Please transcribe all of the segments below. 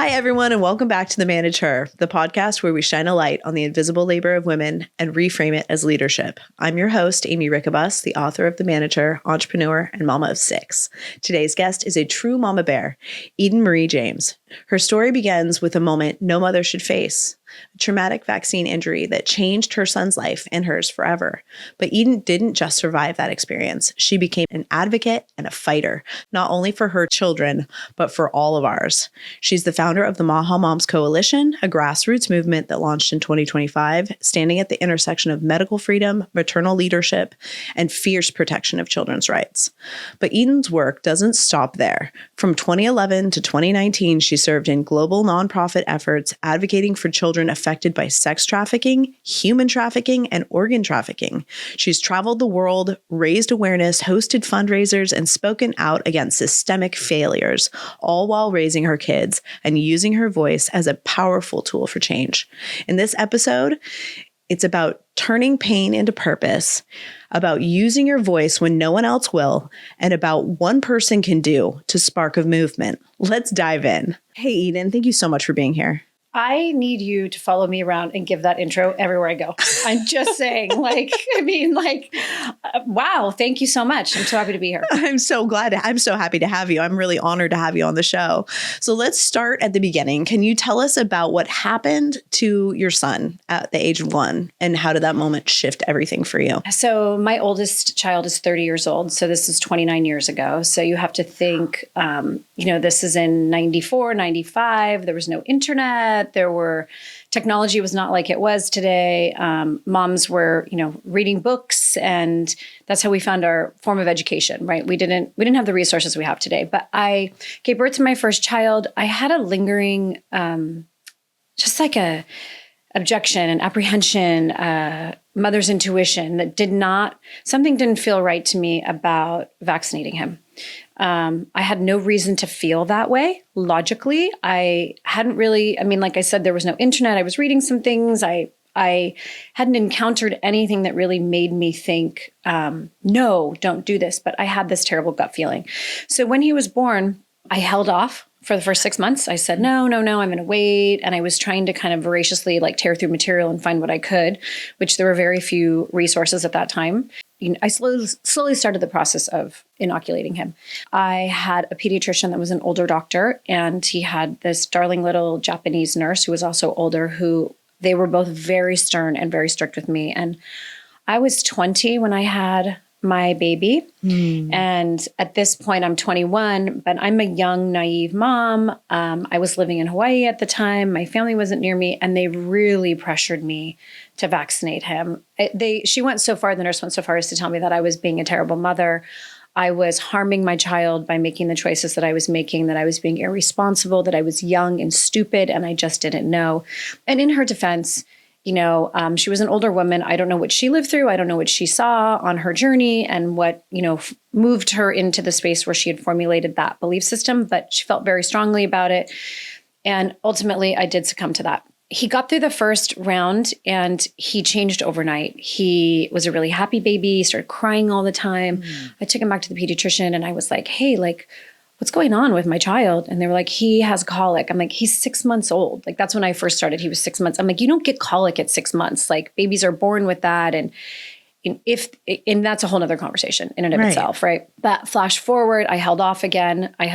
Hi, everyone, and welcome back to The Manage Her, the podcast where we shine a light on the invisible labor of women and reframe it as leadership. I'm your host, Aimee Rickabus, the author of The Manage Her, entrepreneur, and mama of 6. Today's guest is a true mama bear, Eden Marie James. Her story begins with a moment no mother should face, a traumatic vaccine injury that changed her son's life and hers forever. But Eden didn't just survive that experience. She became an advocate and a fighter, not only for her children, but for all of ours. She's the founder of the MAHA Mom Coalition, a grassroots movement that launched in 2025, standing at the intersection of medical freedom, maternal leadership, and fierce protection of children's rights. But Eden's work doesn't stop there. From 2011 to 2019, she served in global nonprofit efforts advocating for children affected by sex trafficking, human trafficking, and organ trafficking. She's traveled the world, raised awareness, hosted fundraisers, and spoken out against systemic failures, all while raising her kids and using her voice as a powerful tool for change. In this episode, it's about turning pain into purpose, about using your voice when no one else will, and about one person can do to spark a movement. Let's dive in. Hey, Eden, thank you so much for being here. I need you to follow me around and give that intro everywhere I go. I'm just saying, wow, thank you so much. I'm so happy to be here. I'm so glad. I'm so happy to have you. I'm really honored to have you on the show. So let's start at the beginning. Can you tell us about what happened to your son at the age of 1 and how did that moment shift everything for you? So my oldest child is 30 years old. So this is 29 years ago. So you have to think, this is in 94, 95. There was no internet. Technology was not like it was today. Moms were, reading books, and that's how we found our form of education, right? We didn't have the resources we have today. But I gave birth to my first child. I had a lingering, just like a objection and apprehension, mother's intuition that something didn't feel right to me about vaccinating him. I had no reason to feel that way. Logically, I hadn't really, like I said, there was no internet. I was reading some things. I hadn't encountered anything that really made me think, no, don't do this. But I had this terrible gut feeling. So when he was born, I held off for the first 6 months. I said, no, I'm going to wait. And I was trying to kind of voraciously tear through material and find what I could, which there were very few resources at that time. I slowly started the process of inoculating him. I had a pediatrician that was an older doctor, and he had this darling little Japanese nurse who was also older, who they were both very stern and very strict with me. And I was 20 when I had my baby. And at this point, I'm 21, but I'm a young, naive mom. I was living in Hawaii at the time. My family wasn't near me, and they really pressured me to vaccinate him. The nurse went so far as to tell me that I was being a terrible mother. I was harming my child by making the choices that I was making, that I was being irresponsible, that I was young and stupid, and I just didn't know. And in her defense, she was an older woman. I don't know what she lived through. I don't know what she saw on her journey and what, moved her into the space where she had formulated that belief system, but she felt very strongly about it. And ultimately, I did succumb to that. He got through the first round and he changed overnight. He was a really happy baby, started crying all the time. I took him back to the pediatrician and I was like, hey, what's going on with my child? And they were like, he has colic. I'm like, he's 6 months old. That's when I first started. He was 6 months. I'm like, you don't get colic at 6 months. Babies are born with that. And that's a whole nother conversation in and of itself, right? But flash forward, I held off again. I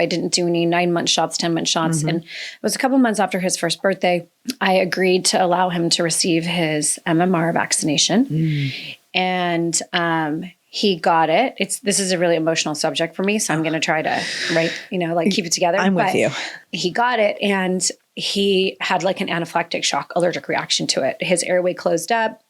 didn't do any 9-month shots, 10-month shots. And it was a couple months after his first birthday, I agreed to allow him to receive his MMR vaccination. And, he got it. This is a really emotional subject for me, so I'm going to try to, keep it together. I'm with you. He got it, and he had an anaphylactic shock allergic reaction to it. His airway closed up.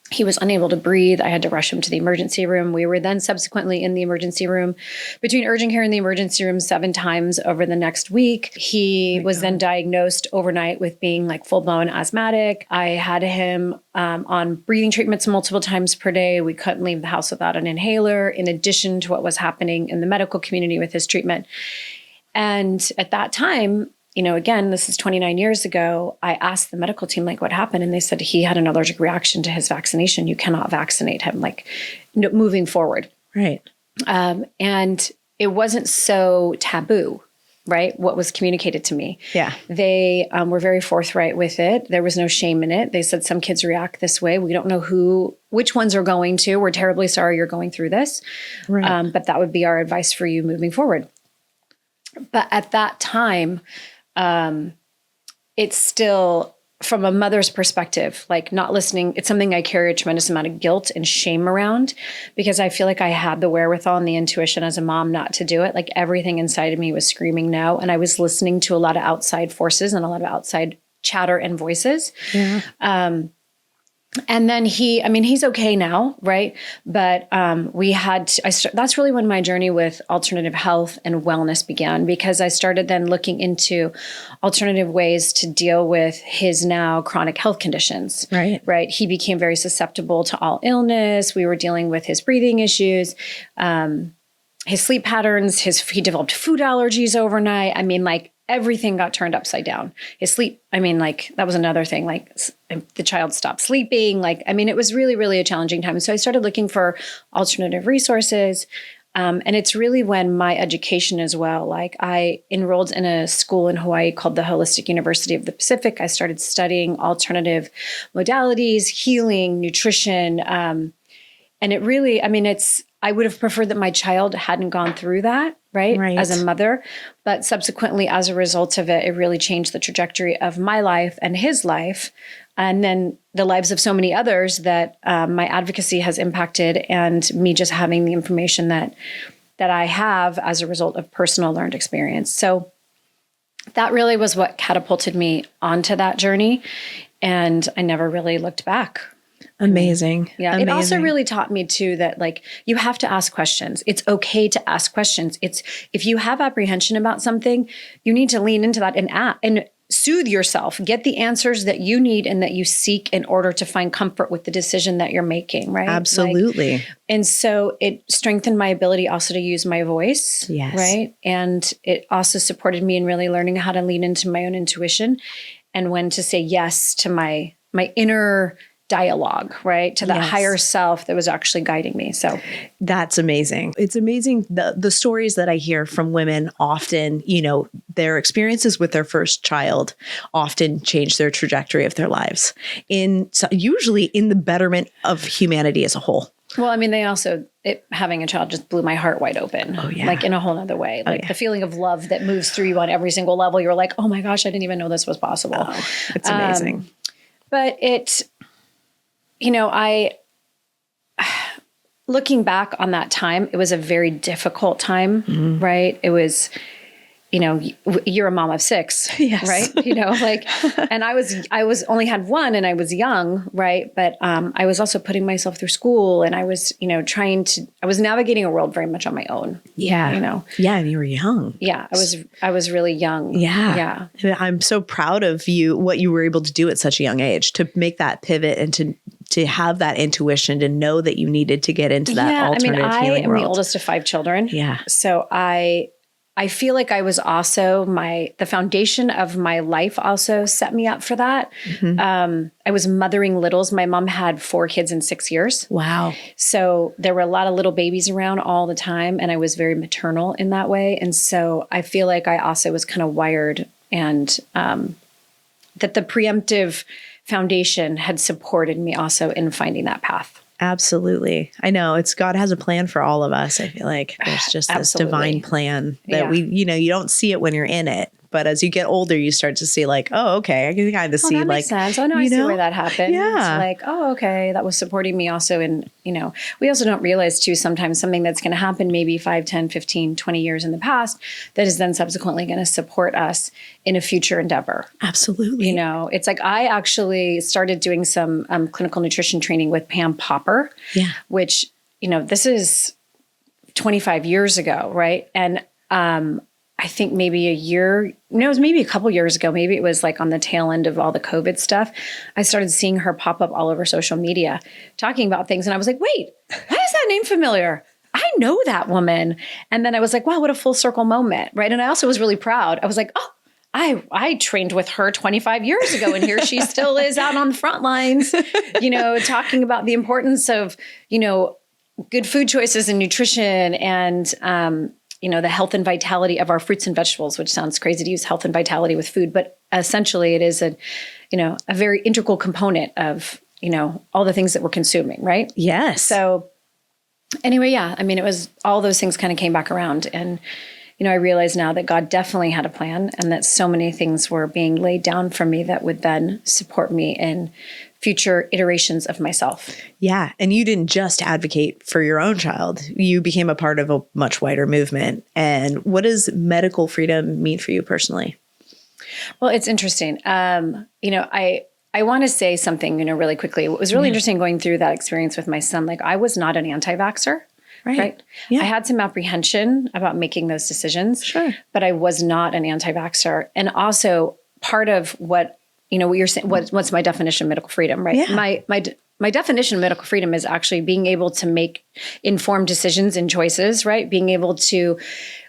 He was unable to breathe. I had to rush him to the emergency room. We were then subsequently in the emergency room, between urgent care and the emergency room 7 times over the next week. He was then diagnosed overnight with being full-blown asthmatic. I had him on breathing treatments multiple times per day. We couldn't leave the house without an inhaler, in addition to what was happening in the medical community with his treatment. And at that time, again, this is 29 years ago, I asked the medical team, what happened? And they said he had an allergic reaction to his vaccination. You cannot vaccinate him, moving forward. Right. And it wasn't so taboo, right? What was communicated to me. Yeah. They were very forthright with it. There was no shame in it. They said some kids react this way. We don't know which ones are going to. We're terribly sorry you're going through this. Right. But that would be our advice for you moving forward. But at that time, it's still, from a mother's perspective, like not listening, it's something I carry a tremendous amount of guilt and shame around, because I feel like I had the wherewithal and the intuition as a mom not to do it. Like everything inside of me was screaming no. And I was listening to a lot of outside forces and a lot of outside chatter and voices. Yeah. And then he's okay now, right? But that's really when my journey with alternative health and wellness began, because I started then looking into alternative ways to deal with his now chronic health conditions. Right. He became very susceptible to all illness. We were dealing with his breathing issues, his sleep patterns, he developed food allergies overnight. I mean, like, everything got turned upside down. His sleep, I mean, like, that was another thing. Like, the child stopped sleeping. Like, I mean, it was really, really a challenging time. So I started looking for alternative resources. And it's really when my education as well, like I enrolled in a school in Hawaii called the Holistic University of the Pacific. I started studying alternative modalities, healing, nutrition. And it really, I mean, I would have preferred that my child hadn't gone through that, right? As a mother. But subsequently, as a result of it, it really changed the trajectory of my life and his life. And then the lives of so many others that my advocacy has impacted, and me just having the information that I have as a result of personal learned experience. So that really was what catapulted me onto that journey. And I never really looked back. Amazing. Yeah. Amazing. It also really taught me too that, like, you have to ask questions. It's okay to ask questions. If you have apprehension about something, you need to lean into that and soothe yourself, get the answers that you need and that you seek in order to find comfort with the decision that you're making. Right. Absolutely. And so it strengthened my ability also to use my voice. Yes. Right. And it also supported me in really learning how to lean into my own intuition and when to say yes to my inner dialogue, right? To that higher self that was actually guiding me. So that's amazing. It's amazing. The stories that I hear from women often, their experiences with their first child often change their trajectory of their lives usually in the betterment of humanity as a whole. Well, I mean, having a child just blew my heart wide open, like in a whole nother way. Like the feeling of love that moves through you on every single level. You're like, oh my gosh, I didn't even know this was possible. Oh, it's amazing. But looking back on that time, it was a very difficult time, right? It was, you're a mom of 6, right? And I was only had one and I was young, right? But I was also putting myself through school and I was, I was navigating a world very much on my own. Yeah. Yeah. And you were young. Yeah. I was really young. Yeah. Yeah. I'm so proud of you, what you were able to do at such a young age to make that pivot and to have that intuition, to know that you needed to get into that alternative healing world. I am the oldest of 5 children. Yeah. So I feel like I was also the foundation of my life also set me up for that. I was mothering littles. My mom had 4 kids in 6 years. Wow. So there were a lot of little babies around all the time. And I was very maternal in that way. And so I feel like I also was kind of wired and that the preemptive foundation had supported me also in finding that path. Absolutely. I know God has a plan for all of us. I feel like there's just this divine plan that you don't see it when you're in it. But as you get older, you start to see like, oh, okay, I can kind of see that makes sense. Oh, no, I see where that happened. Yeah. It's like, oh, okay, that was supporting me also in, we also don't realize too, sometimes something that's going to happen maybe 5, 10, 15, 20 years in the past that is then subsequently going to support us in a future endeavor. Absolutely. It's like I actually started doing some clinical nutrition training with Pam Popper, which, this is 25 years ago, right? And I think maybe it was maybe a couple years ago. Maybe it was like on the tail end of all the COVID stuff. I started seeing her pop up all over social media talking about things. And I was like, wait, why is that name familiar? I know that woman. And then I was like, wow, what a full circle moment. Right. And I also was really proud. I was like, oh, I trained with her 25 years ago. And here she still is out on the front lines, talking about the importance of, good food choices and nutrition and, the health and vitality of our fruits and vegetables, which sounds crazy to use health and vitality with food, but essentially it is a very integral component of, all the things that we're consuming, right? Yes. So anyway, yeah, I mean, it was all those things kind of came back around. And, I realize now that God definitely had a plan and that so many things were being laid down for me that would then support me in future iterations of myself. Yeah. And you didn't just advocate for your own child. You became a part of a much wider movement. And what does medical freedom mean for you personally? Well, it's interesting. I want to say something, really quickly. It was really interesting going through that experience with my son. Like, I was not an anti-vaxxer. Right. Yeah. I had some apprehension about making those decisions. Sure. But I was not an anti-vaxxer. And also part of what you're saying, what's my definition of medical freedom, right? Yeah. My definition of medical freedom is actually being able to make informed decisions and choices, right? Being able to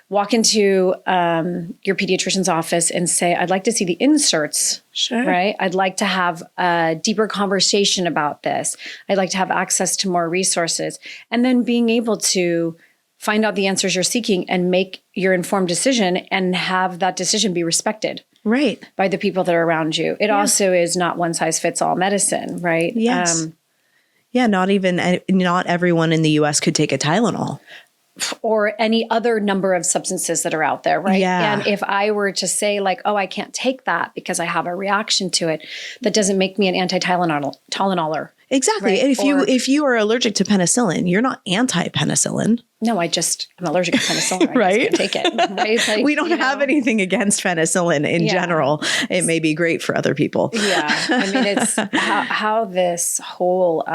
walk into your pediatrician's office and say, I'd like to see the inserts, sure, right? I'd like to have a deeper conversation about this. I'd like to have access to more resources. And then being able to find out the answers you're seeking and make your informed decision and have that decision be respected. Right. By the people that are around you. It also is not one size fits all medicine, right? Yes. Not everyone in the US could take a Tylenol. Or any other number of substances that are out there, right? Yeah. And if I were to say like, oh, I can't take that because I have a reaction to it, that doesn't make me an anti-Tylenoler. Exactly. Right? And if you are allergic to penicillin, you're not anti-penicillin. No, I'm allergic to penicillin. Right? I just can't take it. Right? Like, we don't have anything against penicillin in general. It may be great for other people. Yeah. I mean, it's how this whole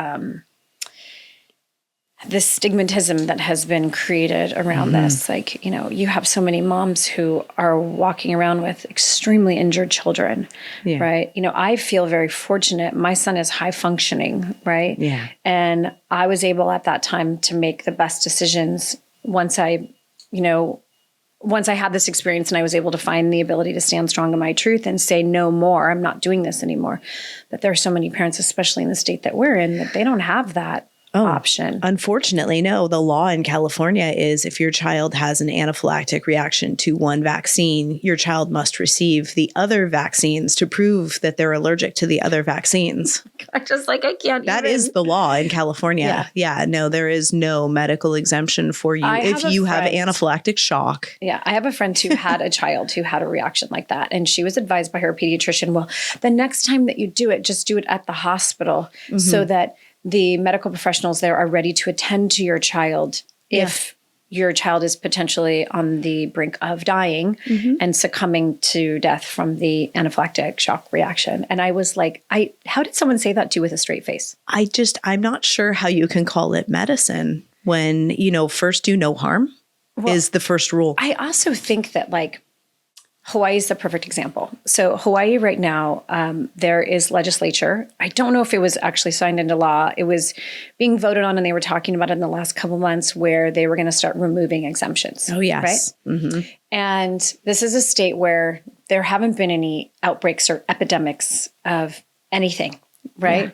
this stigmatism that has been created around this. Like, you have so many moms who are walking around with extremely injured children, right? I feel very fortunate. My son is high functioning, right? Yeah. And I was able at that time to make the best decisions once I had this experience and I was able to find the ability to stand strong in my truth and say, no more, I'm not doing this anymore. But there are so many parents, especially in the state that we're in, that they don't have that option. Unfortunately, no. The law in California is if your child has an anaphylactic reaction to one vaccine, your child must receive the other vaccines to prove that they're allergic to the other vaccines. I can't. That is the law in California. Yeah. No, there is no medical exemption for you if you have anaphylactic shock. Yeah. I have a friend who had a child who had a reaction like that. And she was advised by her pediatrician, well, the next time that you do it, just do it at the hospital so that the medical professionals there are ready to attend to your child if your child is potentially on the brink of dying and succumbing to death from the anaphylactic shock reaction. And I was like, how did someone say that to you with a straight face? I'm not sure how you can call it medicine when, first do no harm is the first rule. I also think that Hawaii is the perfect example. So Hawaii right now, there is legislature. I don't know if it was actually signed into law. It was being voted on and they were talking about it in the last couple months where they were going to start removing exemptions. Oh, yes. Right? Mm-hmm. And this is a state where there haven't been any outbreaks or epidemics of anything, right? Yeah.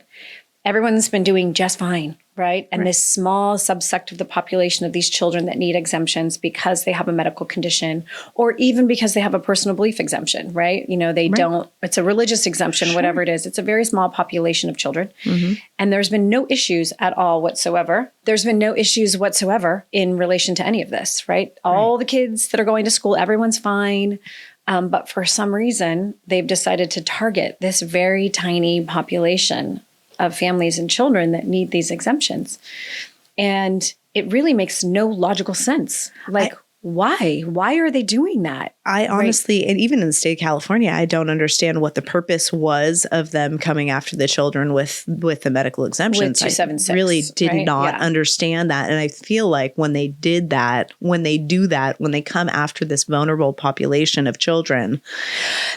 Everyone's been doing just fine. Right. And this small subsect of the population of these children that need exemptions because they have a medical condition or even because they have a personal belief exemption. Right. They don't, it's a religious exemption, whatever it is. It's a very small population of children. Mm-hmm. And there's been no issues at all whatsoever. There's been no issues whatsoever in relation to any of this. Right. All the kids that are going to school, everyone's fine. But for some reason, they've decided to target this very tiny population of families and children that need these exemptions. And it really makes no logical sense. Why? Why are they doing that? I honestly, and even in the state of California, I don't understand what the purpose was of them coming after the children with the medical exemptions. With 276, I really did not understand that. And I feel like when they do that, when they come after this vulnerable population of children,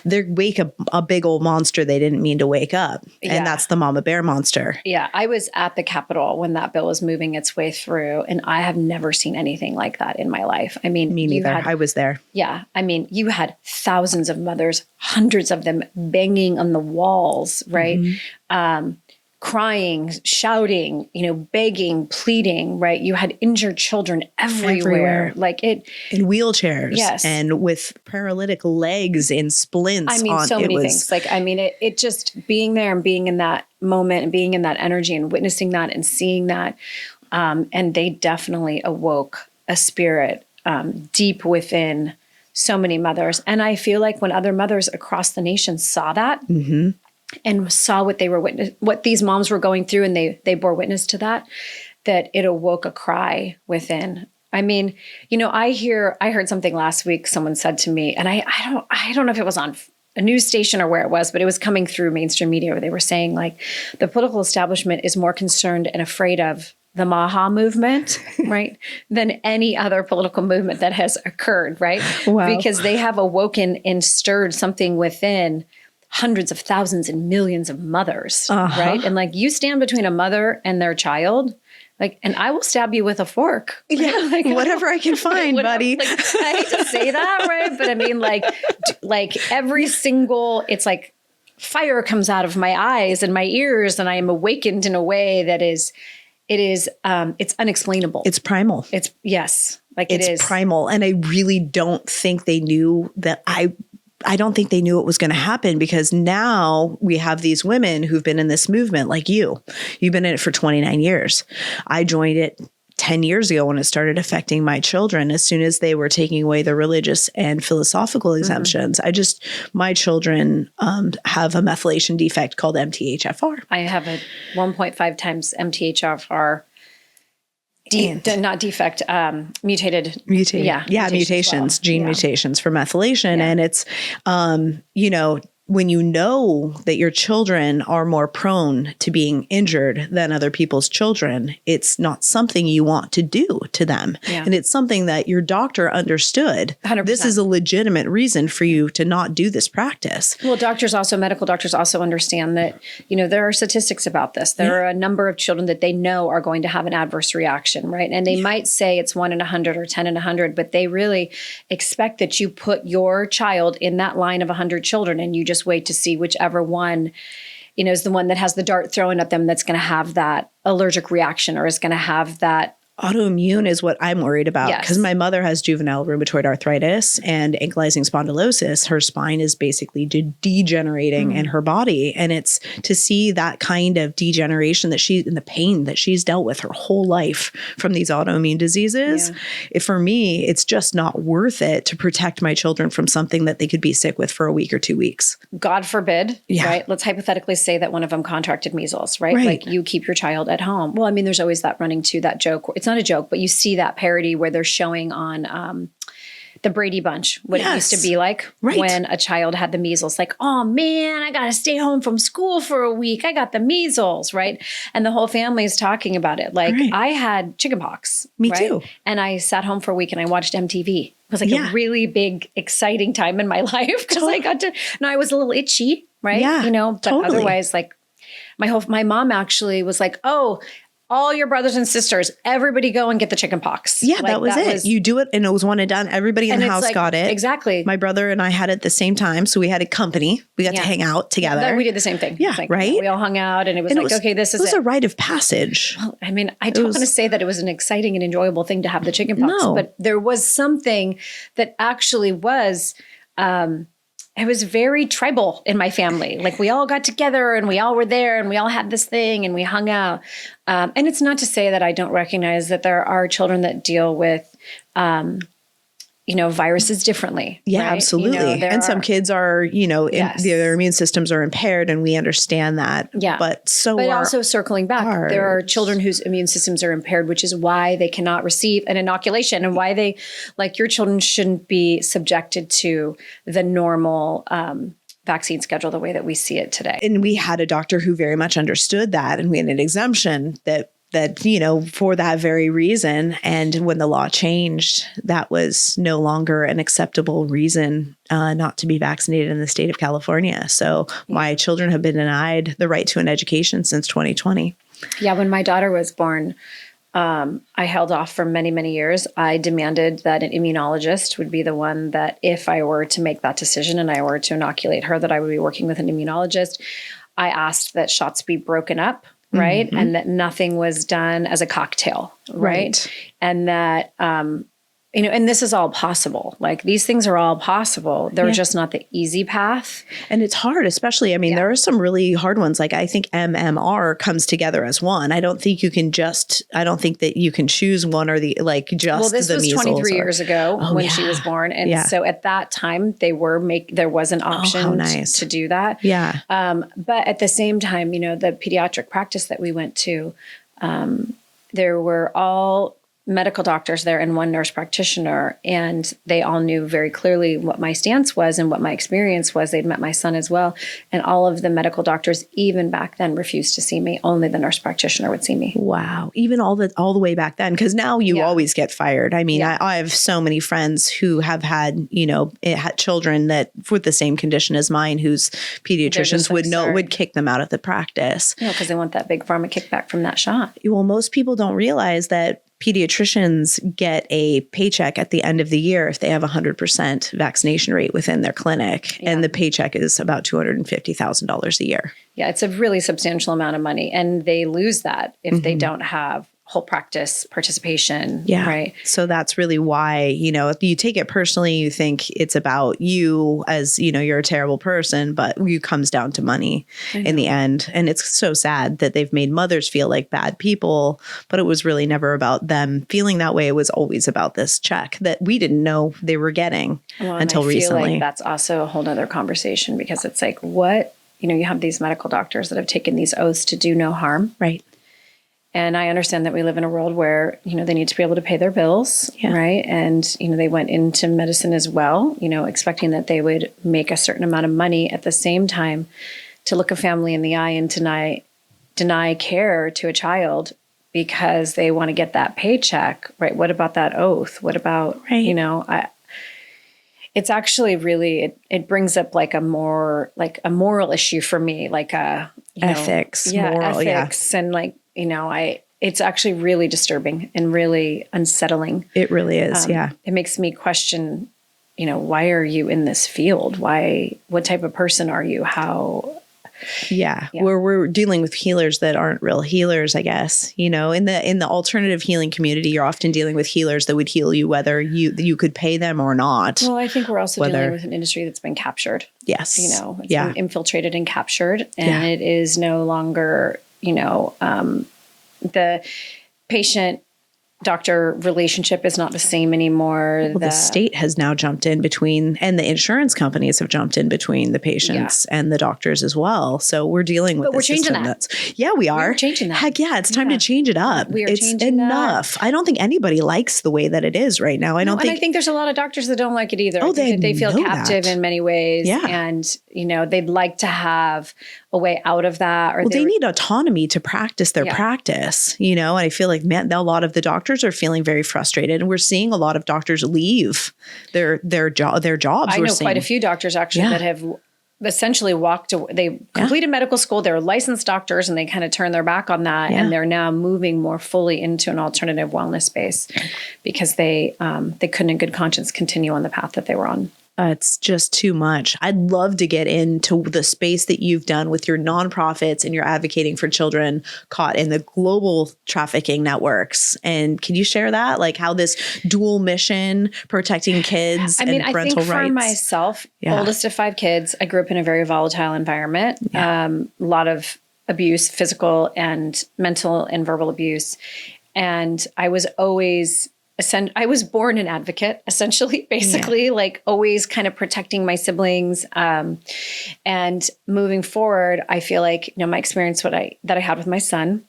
they wake up a big old monster they didn't mean to wake up. And that's the mama bear monster. Yeah. I was at the Capitol when that bill was moving its way through, and I have never seen anything like that in my life. I mean, me neither. I was there. Yeah. I mean, you had thousands of mothers, hundreds of them banging on the walls, right? Mm-hmm. crying, shouting, begging, pleading, right? You had injured children everywhere. Like it in wheelchairs, yes, and with paralytic legs in splints. I mean, so many things. Like, I mean, it just being there and being in that moment and being in that energy and witnessing that and seeing that. And they definitely awoke a spirit deep within so many mothers. And I feel like when other mothers across the nation saw that, and saw what they were what these moms were going through, and they bore witness to that it awoke a cry within. I mean, I heard something last week. Someone said to me, and I don't know if it was on a news station or where it was, but it was coming through mainstream media, where they were saying like the political establishment is more concerned and afraid of the MAHA movement, right, than any other political movement that has occurred, right? Wow. Because they have awoken and stirred something within hundreds of thousands and millions of mothers, right? And like, you stand between a mother and their child, like, and I will stab you with a fork. Right? Yeah, like, whatever I can find, buddy. Like, I hate to say that, right? But I mean, like every single, it's like fire comes out of my eyes and my ears, and I am awakened in a way that it's unexplainable. It's primal. Yes, like it's primal. And I really don't think they knew that I don't think they knew it was going to happen, because now we have these women who've been in this movement like you. You've been in it for 29 years. I joined it 10 years ago when it started affecting my children. As soon as they were taking away the religious and philosophical exemptions, my children have a methylation defect called MTHFR. I have a 1.5 times MTHFR. Not defect, mutated. Yeah, mutations, gene mutations for methylation. And it's, when you know that your children are more prone to being injured than other people's children, it's not something you want to do to them. Yeah. And it's something that your doctor understood. 100%. This is a legitimate reason for you to not do this practice. Well, medical doctors also understand that, there are statistics about this. There are a number of children that they know are going to have an adverse reaction, right? And they might say it's 1 in 100 or 10 in 100, but they really expect that you put your child in that line of 100 children, and you just wait to see whichever one, is the one that has the dart thrown at them that's going to have that allergic reaction, or is going to have that. Autoimmune is what I'm worried about, because my mother has juvenile rheumatoid arthritis and ankylosing spondylosis. Her spine is basically degenerating in her body. And it's to see that kind of degeneration and the pain that she's dealt with her whole life from these autoimmune diseases. For me, it's just not worth it to protect my children from something that they could be sick with for a week or 2 weeks. God forbid, right? Let's hypothetically say that one of them contracted measles, right? Like, you keep your child at home. Well, I mean, there's always that running to that joke. It's not a joke, but you see that parody where they're showing on the Brady Bunch what it used to be like when a child had the measles. Like, oh man, I got to stay home from school for a week. I got the measles, right? And the whole family is talking about it. Like, I had chickenpox. Me too. And I sat home for a week and I watched MTV. It was like a really big, exciting time in my life, because I got to, I was a little itchy, right? Yeah, but otherwise, like, my mom actually was like, oh, all your brothers and sisters, everybody go and get the chicken pox. Yeah, like, that was it. You do it and it was one and done. Everybody in the house got it. Exactly. My brother and I had it at the same time. So we had a company. We got to hang out together. We did the same thing. Yeah, right? We all hung out, and it was okay, this is it. It was a rite of passage. Well, I mean, I don't want to say that it was an exciting and enjoyable thing to have the chicken pox, but there was something that actually was... it was very tribal in my family. Like, we all got together and we all were there and we all had this thing and we hung out. And it's not to say that I don't recognize that there are children that deal with, viruses differently. Yeah, right? Absolutely. And some kids are, their immune systems are impaired, and we understand that. Yeah. But also circling back, there are children whose immune systems are impaired, which is why they cannot receive an inoculation, and why they, like your children, shouldn't be subjected to the normal vaccine schedule the way that we see it today. And we had a doctor who very much understood that, and we had an exemption that for that very reason. And when the law changed, that was no longer an acceptable reason not to be vaccinated in the state of California. So my children have been denied the right to an education since 2020. Yeah, when my daughter was born, I held off for many, many years. I demanded that an immunologist would be the one that, if I were to make that decision and I were to inoculate her, that I would be working with an immunologist. I asked that shots be broken up, right? And that nothing was done as a cocktail, right? And that, and this is all possible. Like these things are all possible. They're just not the easy path. And it's hard, especially, I mean, there are some really hard ones. Like I think MMR comes together as one. I don't think that you can choose one or the, like just well, this the was measles 23 years ago when she was born. And so at that time there was an option to do that. Yeah. But at the same time, the pediatric practice that we went to, there were all medical doctors there and one nurse practitioner, and they all knew very clearly what my stance was and what my experience was. They'd met my son as well. And all of the medical doctors, even back then, refused to see me. Only the nurse practitioner would see me. Wow. Even all the way back then, because now you always get fired. I mean, I have so many friends who have had, had children that with the same condition as mine, whose pediatricians would kick them out of the practice. Because they want that big pharma kickback from that shot. Well, most people don't realize that pediatricians get a paycheck at the end of the year if they have 100% vaccination rate within their clinic. And the paycheck is about $250,000 a year. Yeah, it's a really substantial amount of money. And they lose that if they don't have whole practice participation. Yeah. Right. So that's really why, if you take it personally, you think it's about you as, you're a terrible person, but it comes down to money in the end. And it's so sad that they've made mothers feel like bad people, but it was really never about them feeling that way. It was always about this check that we didn't know they were getting until recently. Like that's also a whole nother conversation, because it's like, what, you have these medical doctors that have taken these oaths to do no harm. Right. And I understand that we live in a world where, they need to be able to pay their bills, right? And, they went into medicine as well, expecting that they would make a certain amount of money. At the same time, to look a family in the eye and deny care to a child because they want to get that paycheck, right? What about that oath? What about, it's actually really, it brings up like a moral issue for me, like a ethics, ethics, and like, it's actually really disturbing and really unsettling. It really is. It makes me question, why are you in this field? What type of person are you? We're dealing with healers that aren't real healers, I guess. In the alternative healing community, you're often dealing with healers that would heal you whether you could pay them or not. Well, I think we're also dealing with an industry that's been captured. Yes. It's been infiltrated and captured, and it is no longer, the patient-doctor relationship is not the same anymore. Well, the state has now jumped in between, and the insurance companies have jumped in between the patients and the doctors as well. So we're dealing with. But we're changing that. We are. We're changing that. Heck yeah, it's time to change it up. It's enough. That. I don't think anybody likes the way that it is right now. And I think there's a lot of doctors that don't like it either. They feel captive in many ways. Yeah. And they'd like to have a way out of that. Or they need autonomy to practice their practice. And I feel like a lot of the doctors are feeling very frustrated, and we're seeing a lot of doctors leave their jobs. I know quite a few doctors actually that have essentially walked away. They completed medical school. They were licensed doctors, and they kind of turned their back on that. And they're now moving more fully into an alternative wellness space because they couldn't in good conscience continue on the path that they were on. It's just too much. I'd love to get into the space that you've done with your nonprofits and your advocating for children caught in the global trafficking networks. And can you share that? Like how this dual mission, protecting kids and parental rights? I think for myself, oldest of 5 kids, I grew up in a very volatile environment. A lot of abuse, physical and mental and verbal abuse. And I was always... I was born an advocate, essentially, basically, like always kind of protecting my siblings. And moving forward, I feel like, my experience, that I had with my son,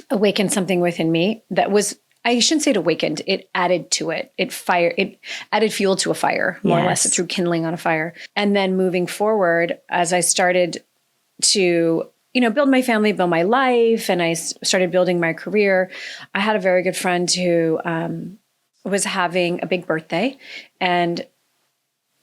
awakened something within me that was, I shouldn't say it awakened, it added to it. It added fuel to a fire, more or less, through kindling on a fire. And then moving forward, as I started to build my family, build my life, and I started building my career. I had a very good friend who was having a big birthday, and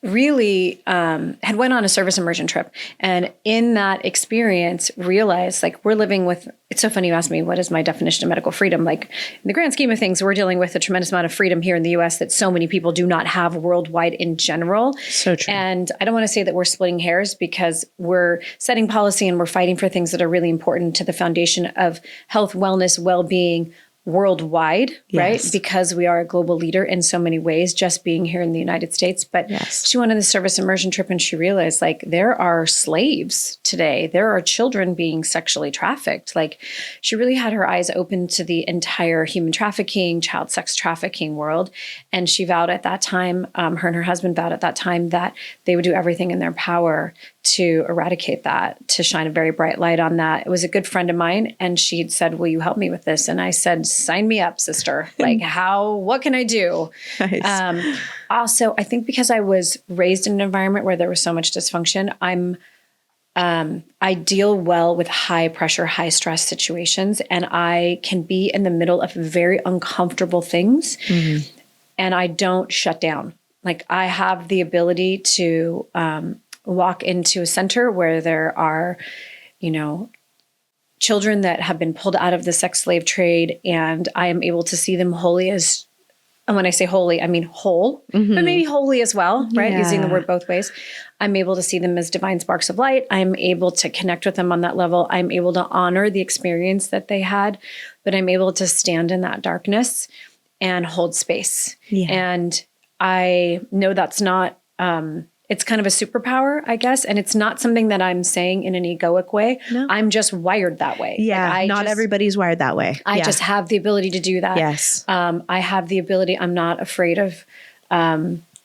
really had went on a service immersion trip, and in that experience realized, like, we're living with, it's so funny you asked me what is my definition of medical freedom. Like, in the grand scheme of things, we're dealing with a tremendous amount of freedom here in the US that so many people do not have worldwide in general. So true. And I don't want to say that we're splitting hairs, because we're setting policy and we're fighting for things that are really important to the foundation of health, wellness, well-being worldwide, right? Because we are a global leader in so many ways, just being here in the United States. But she went on the service immersion trip and she realized, like, there are slaves today. There are children being sexually trafficked. Like, she really had her eyes open to the entire human trafficking, child sex trafficking world. And she vowed at that time, her and her husband vowed at that time that they would do everything in their power to eradicate that, to shine a very bright light on that. It was a good friend of mine, and she'd said, will you help me with this? And I said, sign me up, sister. Like, what can I do? Nice. Also, I think because I was raised in an environment where there was so much dysfunction, I deal well with high pressure, high stress situations, and I can be in the middle of very uncomfortable things, and I don't shut down. Like, I have the ability to walk into a center where there are, children that have been pulled out of the sex slave trade, and I am able to see them wholly as, and when I say wholly, I mean whole, but maybe wholly as well, right? Using the word both ways. I'm able to see them as divine sparks of light. I'm able to connect with them on that level. I'm able to honor the experience that they had, but I'm able to stand in that darkness and hold space. And I know that's not, it's kind of a superpower, I guess. And it's not something that I'm saying in an egoic way. No. I'm just wired that way. Yeah. Like, not everybody's wired that way. I just have the ability to do that. Yes. I have the ability, I'm not afraid of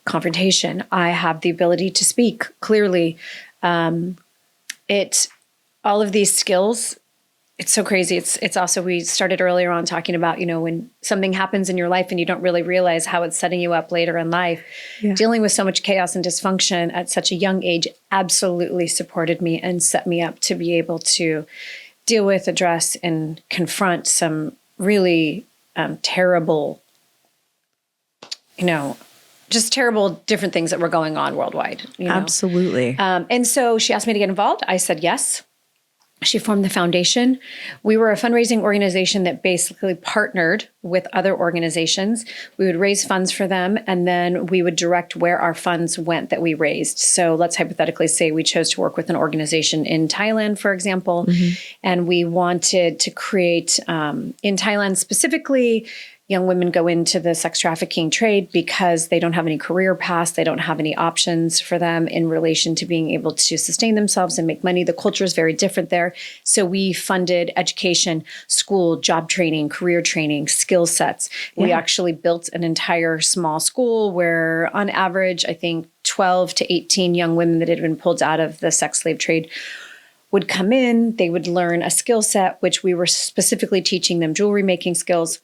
confrontation. I have the ability to speak clearly. All of these skills, it's so crazy. It's also, we started earlier on talking about, when something happens in your life and you don't really realize how it's setting you up later in life, dealing with so much chaos and dysfunction at such a young age absolutely supported me and set me up to be able to deal with, address, and confront some really terrible, just terrible different things that were going on worldwide. Absolutely. And so she asked me to get involved. I said yes. She formed the foundation. We were a fundraising organization that basically partnered with other organizations. We would raise funds for them, and then we would direct where our funds went that we raised. So let's hypothetically say we chose to work with an organization in Thailand, for example, and we wanted to create, in Thailand specifically, young women go into the sex trafficking trade because they don't have any career paths. They don't have any options for them in relation to being able to sustain themselves and make money. The culture is very different there. So we funded education, school, job training, career training, skill sets. We actually built an entire small school where on average, I think 12 to 18 young women that had been pulled out of the sex slave trade would come in. They would learn a skill set, which we were specifically teaching them jewelry making skills.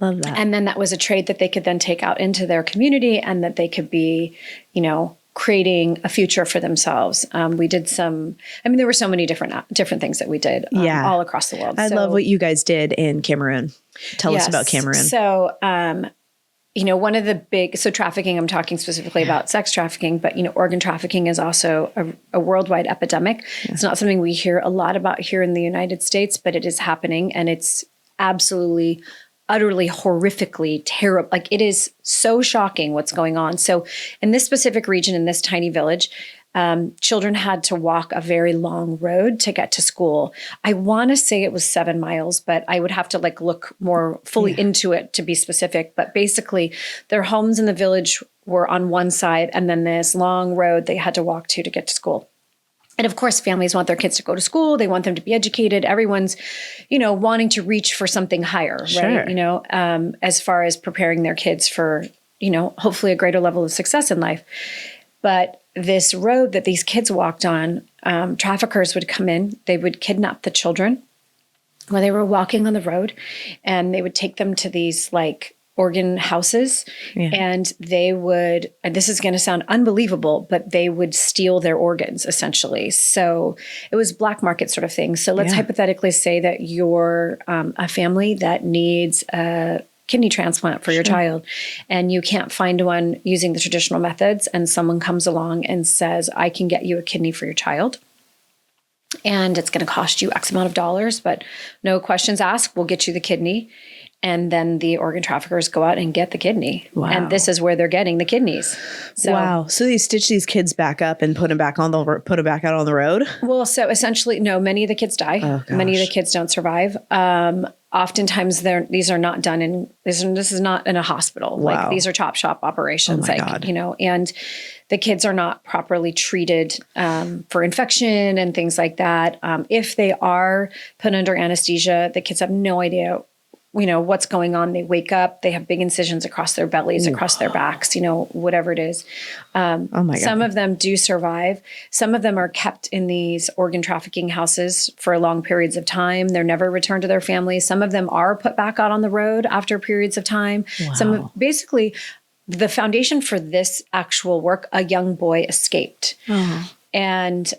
Love that. And then that was a trade that they could then take out into their community, and that they could be, creating a future for themselves. We did there were so many different things that we did all across the world. I love what you guys did in Cameroon. Tell us about Cameroon. So, one of the so trafficking, I'm talking specifically about sex trafficking, but, organ trafficking is also a worldwide epidemic. It's not something we hear a lot about here in the United States, but it is happening, and it's absolutely utterly horrifically terrible. Like, it is so shocking what's going on. So in this specific region, in this tiny village, children had to walk a very long road to get to school. I want to say it was 7 miles, but I would have to look more fully into it to be specific. But basically their homes in the village were on one side, and then this long road they had to walk to get to school. And of course, families want their kids to go to school. They want them to be educated. Everyone's, wanting to reach for something higher, right? As far as preparing their kids for, hopefully a greater level of success in life. But this road that these kids walked on, traffickers would come in. They would kidnap the children when they were walking on the road, and they would take them to these organ houses, and they would, and this is going to sound unbelievable, but they would steal their organs essentially. So it was black market sort of thing. So let's hypothetically say that you're a family that needs a kidney transplant for your child, and you can't find one using the traditional methods, and someone comes along and says, I can get you a kidney for your child, and it's going to cost you X amount of dollars, but no questions asked, we'll get you the kidney. And then the organ traffickers go out and get the kidney. Wow. And this is where they're getting the kidneys. So, wow. So they stitch these kids back up and put them back out on the road? Well, so essentially, no, many of the kids die. Oh, many of the kids don't survive. Oftentimes these are not done in, this is not in a hospital. Wow. Like these are chop shop operations, God. And the kids are not properly treated for infection and things like that. If they are put under anesthesia, the kids have no idea what's going on. They wake up, they have big incisions across their bellies, across their backs, whatever it is. Oh my God. Some of them do survive. Some of them are kept in these organ trafficking houses for long periods of time. They're never returned to their families. Some of them are put back out on the road after periods of time. Wow. Basically, the foundation for this actual work, a young boy escaped. Oh. And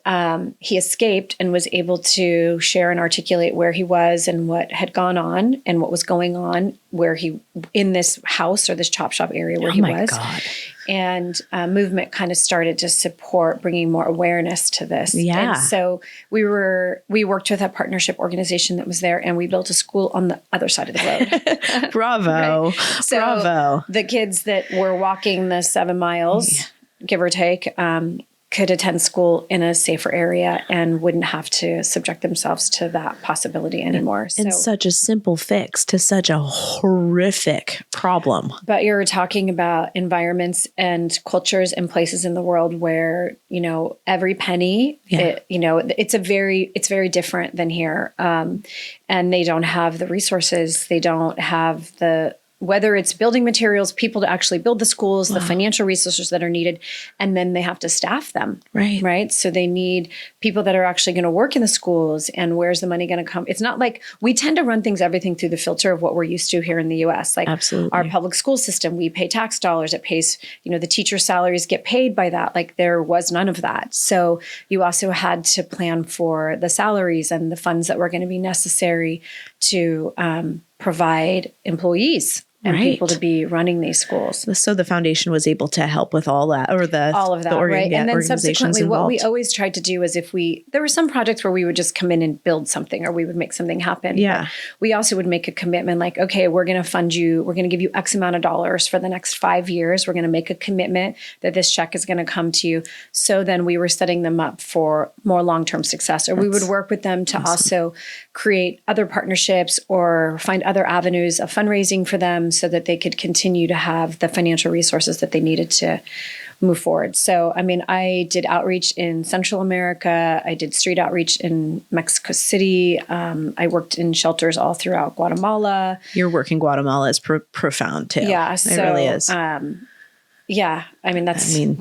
he escaped and was able to share and articulate where he was and what had gone on and what was going on in this house or this chop shop area where he was. God. And movement kind of started to support bringing more awareness to this. Yeah. And so we worked with a partnership organization that was there, and we built a school on the other side of the road. Bravo. Right? So Bravo. the kids that were walking the 7 miles, give or take, could attend school in a safer area and wouldn't have to subject themselves to that possibility anymore. And such a simple fix to such a horrific problem. But you're talking about environments and cultures and places in the world where, every penny, it's very different than here. And they don't have the resources. They don't have whether it's building materials, people to actually build the schools, the financial resources that are needed, and then they have to staff them. Right. So they need people that are actually going to work in the schools, and where's the money going to come? It's not like we tend to run everything through the filter of what we're used to here in the US. Like Absolutely. Our public school system, we pay tax dollars. It pays, the teacher salaries get paid by that. Like there was none of that. So you also had to plan for the salaries and the funds that were going to be necessary to provide employees and people to be running these schools. So the foundation was able to help with all that, or all of that, right? And then subsequently, what we always tried to do is there were some projects where we would just come in and build something, or we would make something happen. Yeah. But we also would make a commitment like, okay, we're going to fund you. We're going to give you X amount of dollars for the next 5 years. We're going to make a commitment that this check is going to come to you. So then we were setting them up for more long-term success, or we would work with them to also create other partnerships or find other avenues of fundraising for them, so that they could continue to have the financial resources that they needed to move forward. So, I did outreach in Central America. I did street outreach in Mexico City. I worked in shelters all throughout Guatemala. Your work in Guatemala is profound too. Yeah. It really is.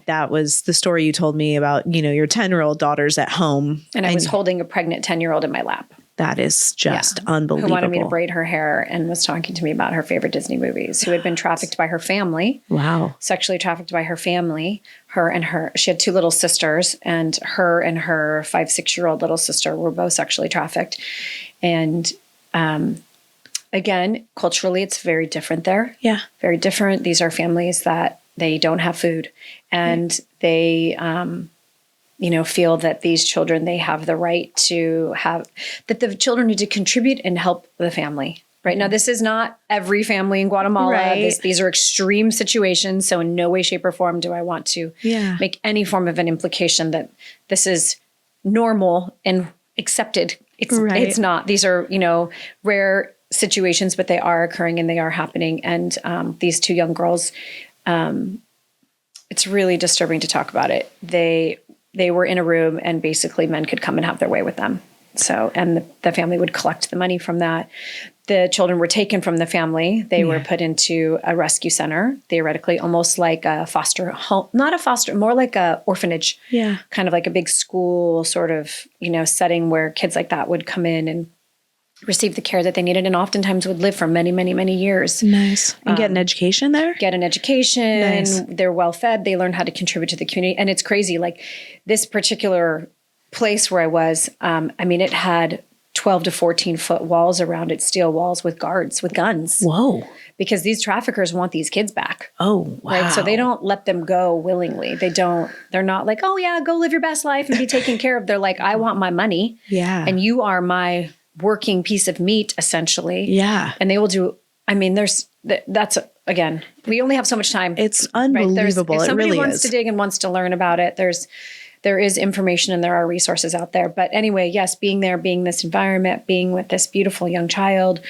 That was the story you told me about, your 10-year-old daughter's at home. And I was holding a pregnant 10-year-old in my lap. That is just unbelievable. Who wanted me to braid her hair and was talking to me about her favorite Disney movies, who had been trafficked by her family. Wow. Sexually trafficked by her family. She had 2 little sisters, and her 5-6-year-old little sister were both sexually trafficked. And again, culturally, it's very different there. Yeah. Very different. These are families that they don't have food, and they feel that these children, they have the right to have, that the children need to contribute and help the family. Right now, this is not every family in Guatemala. Right. These are extreme situations. So in no way, shape, or form do I want to make any form of an implication that this is normal and accepted. It's not. These are, rare situations, but they are occurring and they are happening. And these 2 young girls, it's really disturbing to talk about it. They were in a room, and basically men could come and have their way with them. So, and the family would collect the money from that. The children were taken from the family. They were put into a rescue center, theoretically, almost like a foster home, more like a orphanage. Yeah. Kind of like a big school sort of, setting where kids like that would come in and receive the care that they needed, and oftentimes would live for many, many, many years. Nice. And get an education there? Get an education. Nice. They're well fed. They learn how to contribute to the community. And it's crazy. Like this particular place where I was, it had 12 to 14 foot walls around it, steel walls with guards, with guns. Whoa. Because these traffickers want these kids back. Oh, wow. Right. So they don't let them go willingly. They're not like, oh yeah, go live your best life and be taken care of. They're like, I want my money. Yeah. And you are my working piece of meat, essentially. Yeah. And they will do, I mean, again, we only have so much time. It's unbelievable. Right? If somebody it really wants is. to dig and wants to learn about it, there is information and there are resources out there. But anyway, yes, being there, being in this environment, being with this beautiful young child,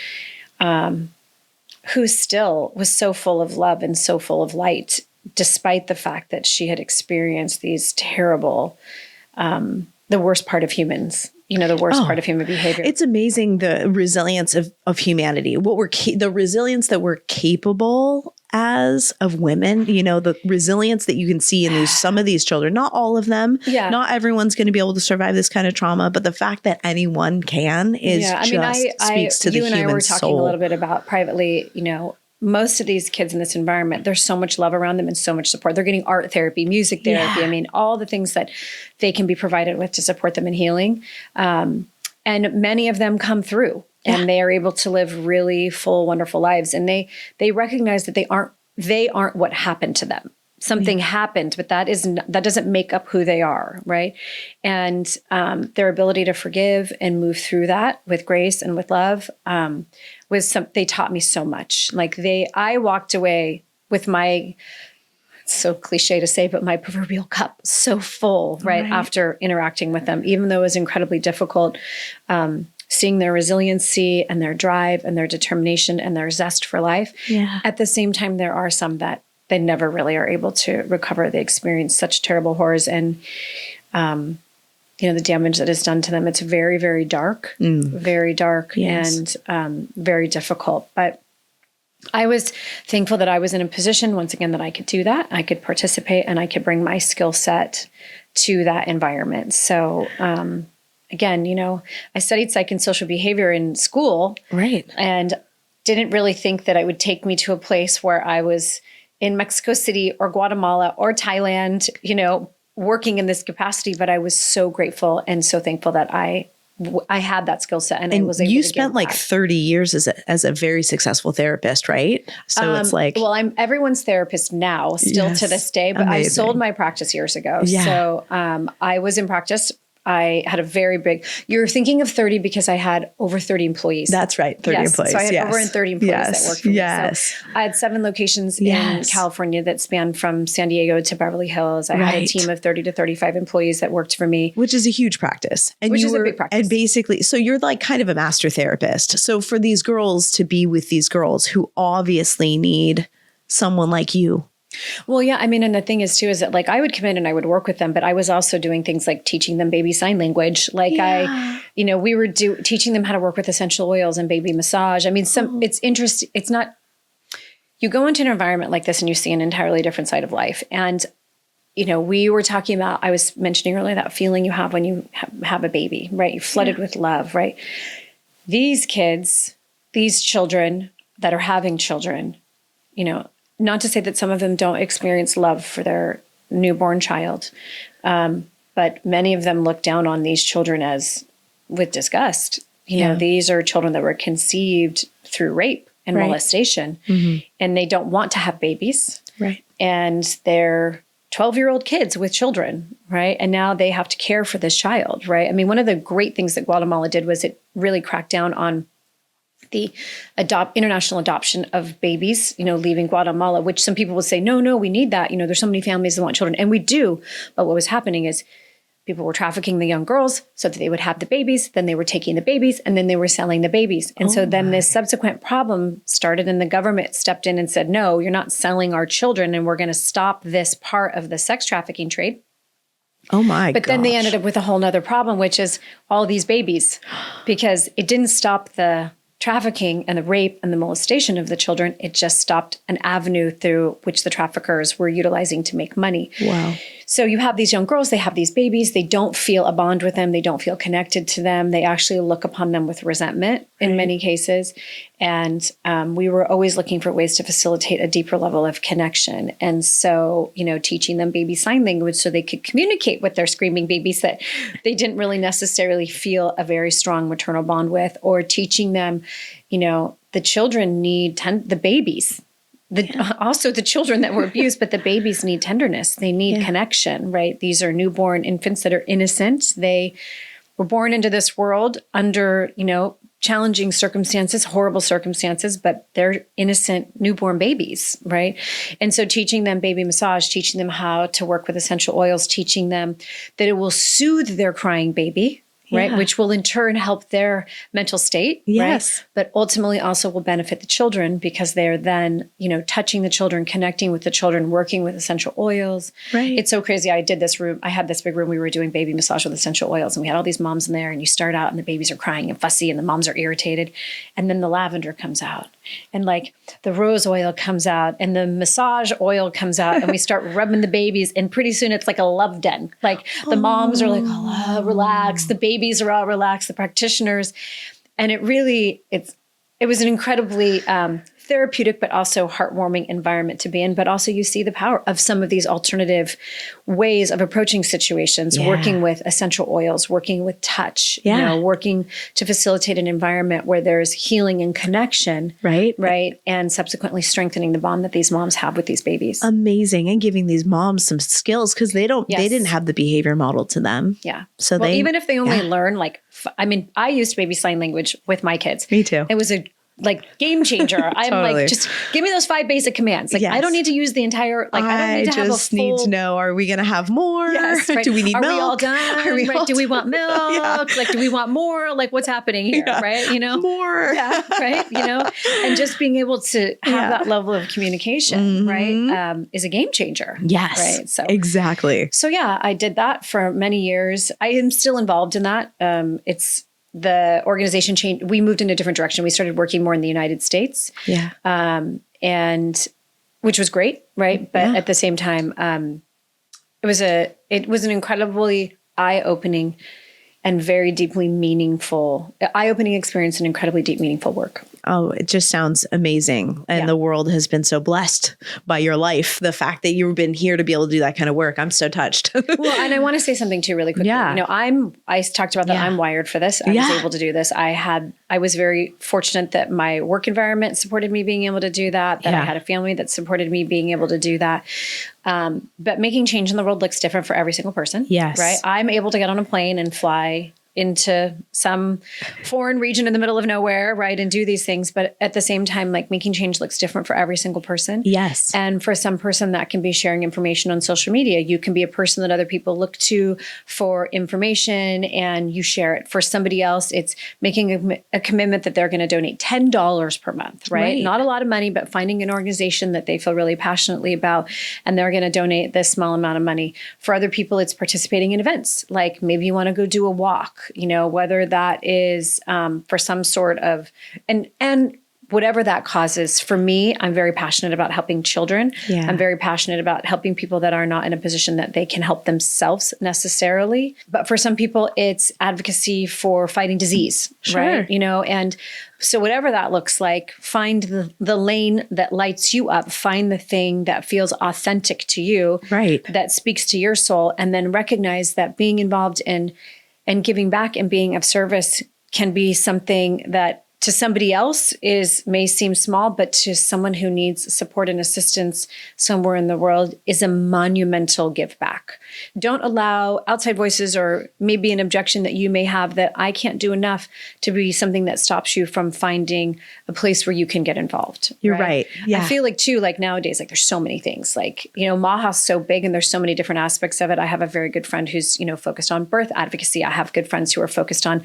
who still was so full of love and so full of light, despite the fact that she had experienced these terrible, the worst part of humans, the worst part of human behavior. It's amazing the resilience of humanity, the resilience that we're capable as of women, the resilience that you can see in some of these children, not all of them. Yeah. Not everyone's going to be able to survive this kind of trauma, but the fact that anyone can speaks to the human soul. You and I were talking a little bit about privately, most of these kids in this environment, there's so much love around them and so much support. They're getting art therapy, music therapy. Yeah. I mean, all the things that they can be provided with to support them in healing. And many of them come through and they are able to live really full, wonderful lives. And they recognize that they aren't what happened to them. Something happened, but that doesn't make up who they are, right? And their ability to forgive and move through that with grace and with love they taught me so much. I walked away with it's so cliche to say, but my proverbial cup so full, right? After interacting with them, even though it was incredibly difficult, seeing their resiliency and their drive and their determination and their zest for life. Yeah. At the same time, there are some that they never really are able to recover. They experience such terrible horrors and, the damage that is done to them. It's very, very dark, very dark and very difficult. But I was thankful that I was in a position, once again, that I could do that. I could participate and I could bring my skill set to that environment. So, again, I studied psych and social behavior in school. Right. And didn't really think that it would take me to a place where I was in Mexico City or Guatemala or Thailand, working in this capacity. But I was so grateful and so thankful that I had that skill set and I was able to. You spent 30 years as a very successful therapist, right? So it's well, I'm everyone's therapist now, still to this day, but amazing. I sold my practice years ago. Yeah. So I was in practice. I had a very big, you're thinking of 30 because I had over 30 employees. That's right. 30 employees. So I had over 30 employees that worked for me. So I had 7 locations in California that spanned from San Diego to Beverly Hills. I had a team of 30 to 35 employees that worked for me. Which is a huge practice. And which is a big practice. And basically, so you're kind of a master therapist. So for these girls to be with these girls who obviously need someone like you. Well, yeah. I mean, and the thing is too, is that I would come in and I would work with them, but I was also doing things like teaching them baby sign language. We were teaching them how to work with essential oils and baby massage. I mean, it's interesting. It's not, you go into an environment like this and you see an entirely different side of life. And, we were talking about, I was mentioning earlier, that feeling you have when you have a baby, right? You're flooded with love, right? These kids, these children that are having children, not to say that some of them don't experience love for their newborn child, but many of them look down on these children with disgust. These are children that were conceived through rape and molestation, and they don't want to have babies. Right. And they're 12-year-old kids with children, right? And now they have to care for this child, right? I mean, one of the great things that Guatemala did was it really cracked down on the international adoption of babies, leaving Guatemala, which some people would say, no, we need that. There's so many families that want children, and we do. But what was happening is people were trafficking the young girls so that they would have the babies. Then they were taking the babies and then they were selling the babies. And so then this subsequent problem started and the government stepped in and said, no, you're not selling our children and we're going to stop this part of the sex trafficking trade. Oh my God. But then they ended up with a whole nother problem, which is all these babies, because it didn't stop the trafficking and the rape and the molestation of the children. It just stopped an avenue through which the traffickers were utilizing to make money. Wow. So you have these young girls, they have these babies, they don't feel a bond with them, they don't feel connected to them. They actually look upon them with resentment in many cases. And we were always looking for ways to facilitate a deeper level of connection. And so, teaching them baby sign language so they could communicate with their screaming babies that they didn't really necessarily feel a very strong maternal bond with, or teaching them, the children need the babies. Also the children that were abused, but the babies need tenderness. They need connection, right? These are newborn infants that are innocent. They were born into this world under, challenging circumstances, horrible circumstances, but they're innocent newborn babies, right? And so teaching them baby massage, teaching them how to work with essential oils, teaching them that it will soothe their crying baby, right? Which will in turn help their mental state, right? But ultimately also will benefit the children because they're then, touching the children, connecting with the children, working with essential oils. Right. It's so crazy. I had this big room. We were doing baby massage with essential oils, and we had all these moms in there, and you start out and the babies are crying and fussy and the moms are irritated. And then the lavender comes out and like the rose oil comes out and the massage oil comes out and we start rubbing the babies. And pretty soon it's like a love den. Like the moms are like, oh, relax. The babies are all relaxed, the practitioners. And it was an incredibly therapeutic, but also heartwarming environment to be in. But also you see the power of some of these alternative ways of approaching situations, working with essential oils, working with touch, working to facilitate an environment where there's healing and connection. Right. And subsequently strengthening the bond that these moms have with these babies. Amazing. And giving these moms some skills because they didn't have the behavior model to them. Yeah. So even if they only learn I used baby sign language with my kids. Me too. It was a game changer. I'm like, just give me those 5 basic commands. I don't need to use the entire, I don't need to have a full... need to know, are we going to have more? Yes, right. Do we need milk? Are we all done? Do we want milk? Do we want more? What's happening here? Right. More. Yeah. Right. And just being able to have that level of communication, right. Is a game changer. Yes. Right. So exactly. So I did that for many years. I am still involved in that. The organization changed. We moved in a different direction. We started working more in the United States. Yeah. And which was great. Right. But at the same time, it was an incredibly eye-opening and very deeply meaningful, eye-opening experience and incredibly deep, meaningful work. Oh, it just sounds amazing. And the world has been so blessed by your life. The fact that you've been here to be able to do that kind of work. I'm so touched. Well, and I want to say something too really quickly. Yeah. I talked about that. I'm wired for this. I was able to do this. I was very fortunate that my work environment supported me being able to do that, I had a family that supported me being able to do that. But making change in the world looks different for every single person. Yes. Right. I'm able to get on a plane and fly into some foreign region in the middle of nowhere, right? And do these things. But at the same time, making change looks different for every single person. Yes. And for some person that can be sharing information on social media. You can be a person that other people look to for information and you share it. For somebody else, it's making a commitment that they're going to donate $10 per month, right? Not a lot of money, but finding an organization that they feel really passionately about and they're going to donate this small amount of money. For other people, it's participating in events. Like maybe you want to go do a walk, whether that is for some sort of, and whatever that causes. For me, I'm very passionate about helping children. Yeah. I'm very passionate about helping people that are not in a position that they can help themselves necessarily. But for some people, it's advocacy for fighting disease, right? And so whatever that looks like, find the lane that lights you up, find the thing that feels authentic to you, that speaks to your soul, and then recognize that being involved in and giving back and being of service can be something that to somebody else may seem small, but to someone who needs support and assistance somewhere in the world is a monumental give back. Don't allow outside voices or maybe an objection that you may have that I can't do enough to be something that stops you from finding a place where you can get involved. You're right. Yeah. I feel too, nowadays, there's so many things MAHA's so big and there's so many different aspects of it. I have a very good friend who's, focused on birth advocacy. I have good friends who are focused on,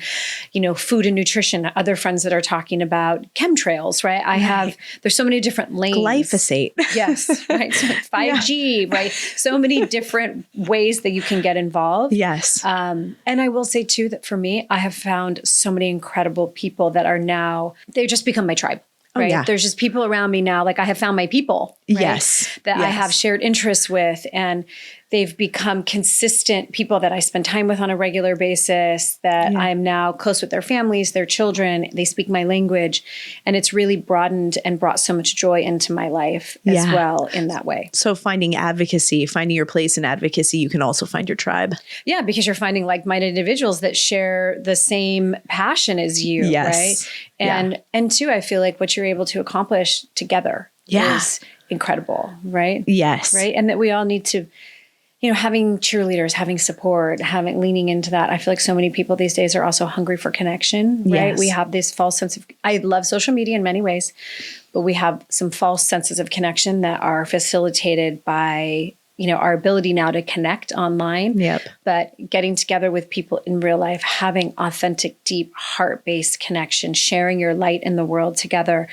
food and nutrition, other friends that are talking about chemtrails, right? There's so many different lanes. Glyphosate. Yes. Right. So 5G, right? So many different ways that you can get involved. Yes. And I will say too, that for me, I have found so many incredible people that are now, they've just become my tribe. Right. Oh, yeah. There's just people around me now. I have found my people. Right? Yes. That I have shared interests with. And they've become consistent people that I spend time with on a regular basis, that I'm now close with their families, their children, they speak my language. And it's really broadened and brought so much joy into my life as well in that way. So finding advocacy, finding your place in advocacy, you can also find your tribe. Yeah, because you're finding like-minded individuals that share the same passion as you, right? And two, I feel like what you're able to accomplish together is incredible, right? Yes. Right. And that we all need to, having cheerleaders, having support, leaning into that. I feel like so many people these days are also hungry for connection, right? Yes. We have this false sense of, I love social media in many ways, but we have some false senses of connection that are facilitated by, our ability now to connect online, but getting together with people in real life, having authentic, deep, heart-based connection, sharing your light in the world together.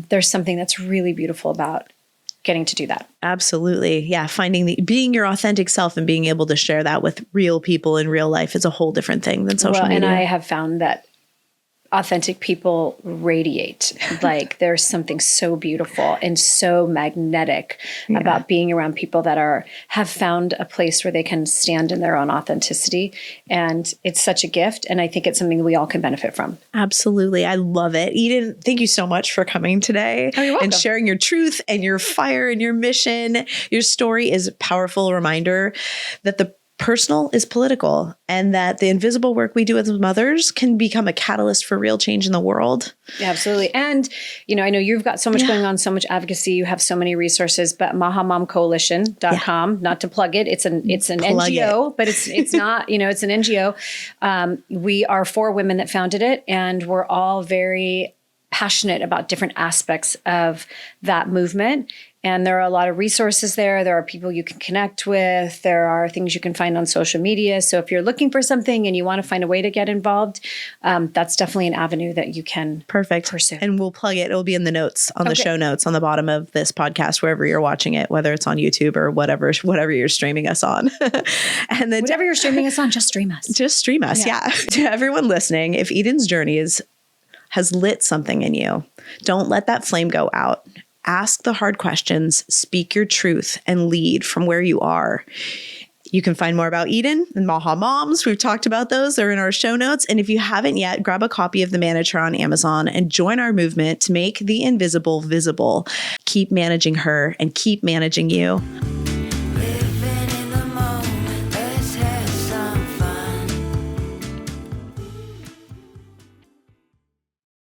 There's something that's really beautiful about getting to do that. Absolutely. Yeah. Being your authentic self and being able to share that with real people in real life is a whole different thing than social media. And I have found that authentic people radiate. Like there's something so beautiful and so magnetic about being around people that have found a place where they can stand in their own authenticity. And it's such a gift. And I think it's something we all can benefit from. Absolutely. I love it. Eden, thank you so much for coming today and sharing your truth and your fire and your mission. Your story is a powerful reminder that the personal is political and that the invisible work we do as mothers can become a catalyst for real change in the world. Yeah, absolutely. And, I know you've got so much going on, so much advocacy, you have so many resources, but MAHA Mom Coalition.com, not to plug it. It's an NGO, but it's not, it's an NGO. We are 4 women that founded it, and we're all very passionate about different aspects of that movement. And there are a lot of resources there. There are people you can connect with. There are things you can find on social media. So if you're looking for something and you want to find a way to get involved, that's definitely an avenue that you can pursue. And we'll plug it. It'll be in the notes, on the show notes on the bottom of this podcast, wherever you're watching it, whether it's on YouTube or whatever you're streaming us on. And then whatever you're streaming us on, just stream us. Just stream us. Yeah. To everyone listening, if Eden's journey has lit something in you, don't let that flame go out. Ask the hard questions, speak your truth, and lead from where you are. You can find more about Eden and MAHA Moms. We've talked about those. They're in our show notes. And if you haven't yet, grab a copy of The Manager on Amazon and join our movement to make the invisible visible. Keep managing her and keep managing you.